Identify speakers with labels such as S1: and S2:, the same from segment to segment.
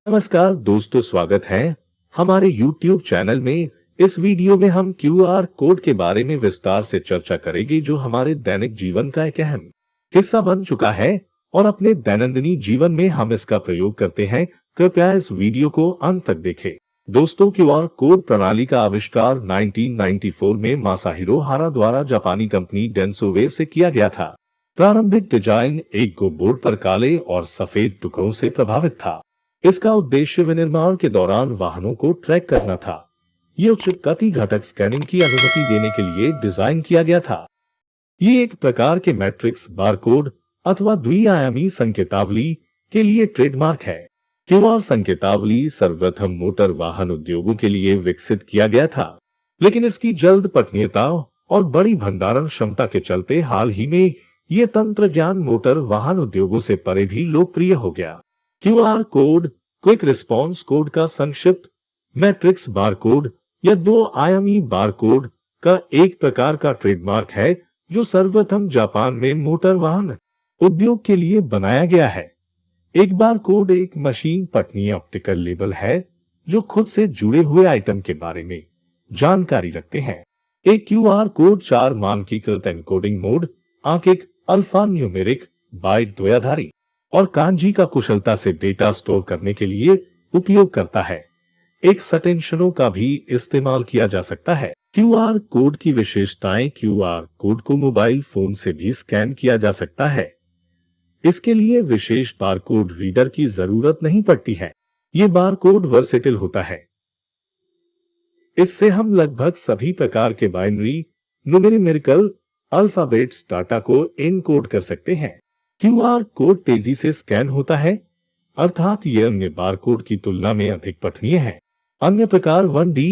S1: नमस्कार दोस्तों, स्वागत है हमारे YouTube चैनल में। इस वीडियो में हम QR कोड के बारे में विस्तार से चर्चा करेंगे, जो हमारे दैनिक जीवन का एक अहम हिस्सा बन चुका है और अपने दैनंदिन जीवन में हम इसका प्रयोग करते हैं। कृपया इस वीडियो को अंत तक देखें। दोस्तों, QR कोड प्रणाली का आविष्कार 1994 में मासाहिरो हारा द्वारा जापानी कंपनी डेंसोवेव से किया गया था। प्रारंभिक डिजाइन एक गो बोर्ड पर काले और सफेद टुकड़ों से प्रभावित था। इसका उद्देश्य विनिर्माण के दौरान वाहनों को ट्रैक करना था। ये उच्च गति घटक स्कैनिंग की अनुमति देने के लिए डिजाइन किया गया था। ये एक प्रकार के मैट्रिक्स बारकोड अथवा द्विआयामी संकेतावली के लिए ट्रेडमार्क है। क्यूआर संकेतावली सर्वप्रथम मोटर वाहन उद्योगों के लिए विकसित किया गया था, लेकिन इसकी जल्द पठनीयता और बड़ी भंडारण क्षमता के चलते हाल ही में ये तंत्रज्ञान मोटर वाहन उद्योगों से परे भी लोकप्रिय हो गया। QR code quick response code का संक्षिप्त मैट्रिक्स बारकोड या दो आयामी बारकोड का एक प्रकार का ट्रेडमार्क है, जो सर्वप्रथम जापान में मोटर वाहन उद्योग के लिए बनाया गया है। एक बारकोड एक मशीन पठनीय ऑप्टिकल लेबल है, जो खुद से जुड़े हुए आइटम के बारे में जानकारी रखते हैं। एक क्यूआर कोड 4 मानकीकृत एन्कोडिंग मोड आंकिक, अल्फा न्यूमेरिक, बाइट द्वयाधारी और कांजी का कुशलता से डेटा स्टोर करने के लिए उपयोग करता है। एक एक्सटेंशनों का भी इस्तेमाल किया जा सकता है। क्यूआर कोड की विशेषताएं। क्यूआर कोड को मोबाइल फोन से भी स्कैन किया जा सकता है। इसके लिए विशेष बारकोड रीडर की जरूरत नहीं पड़ती है। ये बारकोड वर्सेटिल होता है। इससे हम लगभग सभी प्रकार के बाइनरी, न्यूमेरिकल, अल्फाबेट्स डाटा को एनकोड कर सकते हैं। क्यूआर कोड तेजी से स्कैन होता है, अर्थात ये अन्य बारकोड की तुलना में अधिक पठनीय है। अन्य प्रकार 1D,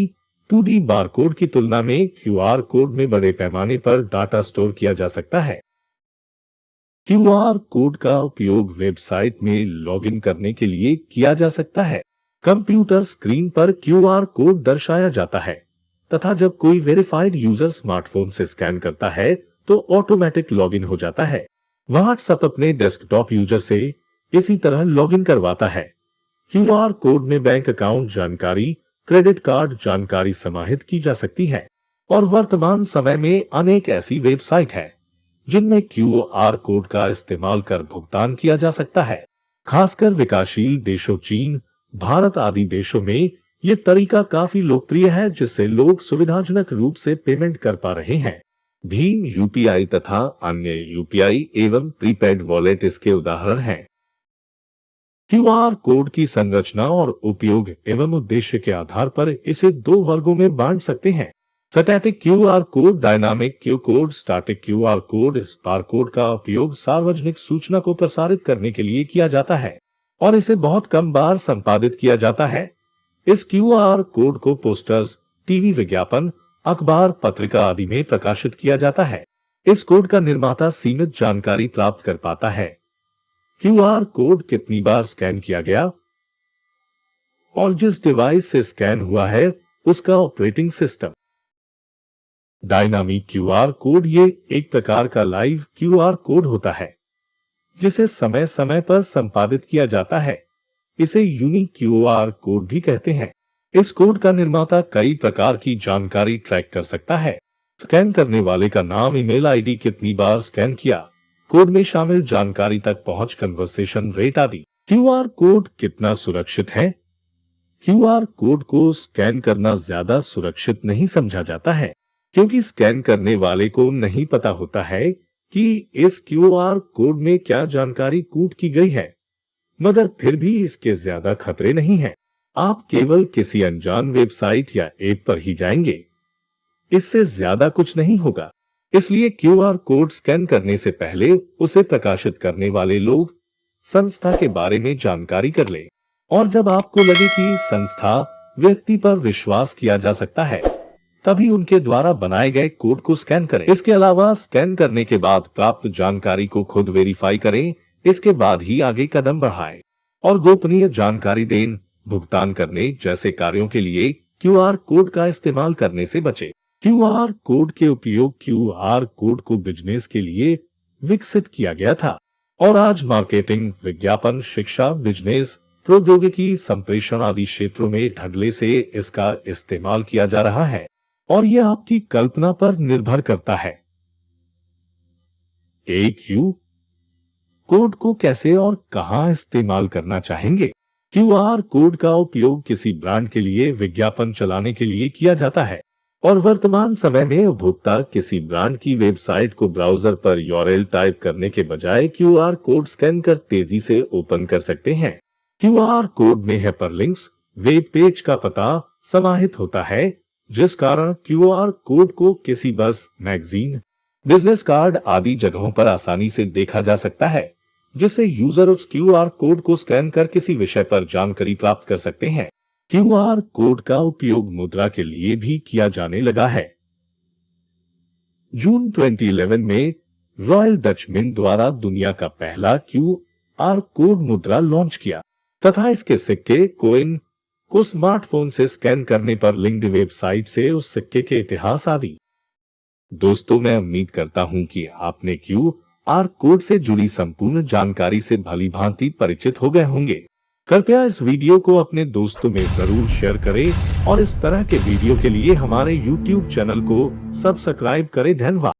S1: 2D बारकोड की तुलना में क्यूआर कोड में बड़े पैमाने पर डाटा स्टोर किया जा सकता है। क्यूआर कोड का उपयोग वेबसाइट में लॉगिन करने के लिए किया जा सकता है। कंप्यूटर स्क्रीन पर क्यूआर कोड दर्शाया जाता है तथा जब कोई वेरीफाइड यूजर स्मार्टफोन से स्कैन करता है तो ऑटोमेटिक लॉगिन हो जाता है। व्हाट्सएप अपने डेस्कटॉप यूजर से इसी तरह लॉगिन करवाता है। क्यूआर कोड में बैंक अकाउंट जानकारी, क्रेडिट कार्ड जानकारी समाहित की जा सकती है और वर्तमान समय में अनेक ऐसी वेबसाइट है जिनमें क्यूआर कोड का इस्तेमाल कर भुगतान किया जा सकता है। खासकर विकासशील देशों चीन, भारत आदि देशों में ये तरीका काफी लोकप्रिय है, जिससे लोग सुविधाजनक रूप से पेमेंट कर पा रहे हैं। भीम यूपीआई तथा अन्य यूपीआई एवं प्रीपेड वॉलेट इसके उदाहरण हैं। क्यूआर कोड की संरचना और उपयोग एवं उद्देश्य के आधार पर इसे 2 वर्गों में बांट सकते हैं। Static QR code, dynamic Q code. Static QR code इस बारकोड का उपयोग सार्वजनिक सूचना को प्रसारित करने के लिए किया जाता है और इसे बहुत कम बार संपादित किया जाता है। इस क्यूआर कोड को पोस्टर्स, टीवी विज्ञापन, अखबार, पत्रिका आदि में प्रकाशित किया जाता है। इस कोड का निर्माता सीमित जानकारी प्राप्त कर पाता है। क्यूआर कोड कितनी बार स्कैन किया गया और जिस डिवाइस से स्कैन हुआ है उसका operating system. Dynamic QR code ये एक प्रकार का लाइव क्यूआर कोड होता है जिसे समय समय पर संपादित किया जाता है। इसे यूनिक क्यूआर कोड भी कहते हैं। इस कोड का निर्माता कई प्रकार की जानकारी ट्रैक कर सकता है। स्कैन करने वाले का नाम, ईमेल आईडी, कितनी बार स्कैन किया, कोड में शामिल जानकारी तक पहुंच, कन्वर्सेशन रेट आदि। क्यूआर कोड कितना सुरक्षित है? क्यूआर कोड को स्कैन करना ज्यादा सुरक्षित नहीं समझा जाता है, क्योंकि स्कैन करने वाले को नहीं पता होता है कि इस क्यूआर कोड में क्या जानकारी कूट की गई है। मगर फिर भी इसके ज्यादा खतरे नहीं हैं। आप केवल किसी अनजान वेबसाइट या ऐप पर ही जाएंगे, इससे ज्यादा कुछ नहीं होगा। इसलिए क्यूआर कोड स्कैन करने से पहले उसे प्रकाशित करने वाले लोग, संस्था के बारे में जानकारी कर ले और जब आपको लगे कि संस्था, व्यक्ति पर विश्वास किया जा सकता है, तभी उनके द्वारा बनाए गए कोड को स्कैन करें। इसके अलावा स्कैन करने के बाद प्राप्त जानकारी को खुद वेरीफाई करें। इसके बाद ही आगे कदम बढ़ाएं और गोपनीय जानकारी दें। भुगतान करने जैसे कार्यों के लिए क्यूआर कोड का इस्तेमाल करने से बचें। क्यूआर कोड के उपयोग। क्यूआर कोड को बिजनेस के लिए विकसित किया गया था और आज मार्केटिंग, विज्ञापन, शिक्षा, बिजनेस, प्रौद्योगिकी, संप्रेषण आदि क्षेत्रों में ढगले से इसका इस्तेमाल किया जा रहा है और यह आपकी कल्पना पर निर्भर करता है। एक क्यू कोड को कैसे और कहां इस्तेमाल करना चाहेंगे? क्यूआर कोड का उपयोग किसी ब्रांड के लिए विज्ञापन चलाने के लिए किया जाता है और वर्तमान समय में उपभोक्ता किसी ब्रांड की वेबसाइट को ब्राउजर पर यूआरएल टाइप करने के बजाय क्यूआर कोड स्कैन कर तेजी से ओपन कर सकते हैं। क्यूआर कोड में हाइपरलिंक्स, वेब पेज का पता समाहित होता है, जिस कारण क्यूआर कोड को किसी बस, मैगजीन, बिजनेस कार्ड आदि जगहों पर आसानी से देखा जा सकता है, जिससे यूजर उस क्यूआर कोड को स्कैन कर किसी विषय पर जानकारी प्राप्त कर सकते हैं। क्यूआर कोड का उपयोग मुद्रा के लिए भी किया जाने लगा है। जून 2011 में रॉयल डच मिंट द्वारा दुनिया का पहला क्यूआर कोड मुद्रा लॉन्च किया तथा इसके सिक्के, कॉइन को स्मार्टफोन से स्कैन करने पर लिंक्ड वेबसाइट से उस सिक्के के इतिहास आदि। दोस्तों, मैं उम्मीद करता हूं कि आपने क्यूआर कोड से जुड़ी संपूर्ण जानकारी से भलीभांति परिचित हो गए होंगे। कृपया इस वीडियो को अपने दोस्तों में जरूर शेयर करें और इस तरह के वीडियो के लिए हमारे YouTube चैनल को सब्सक्राइब करें। धन्यवाद।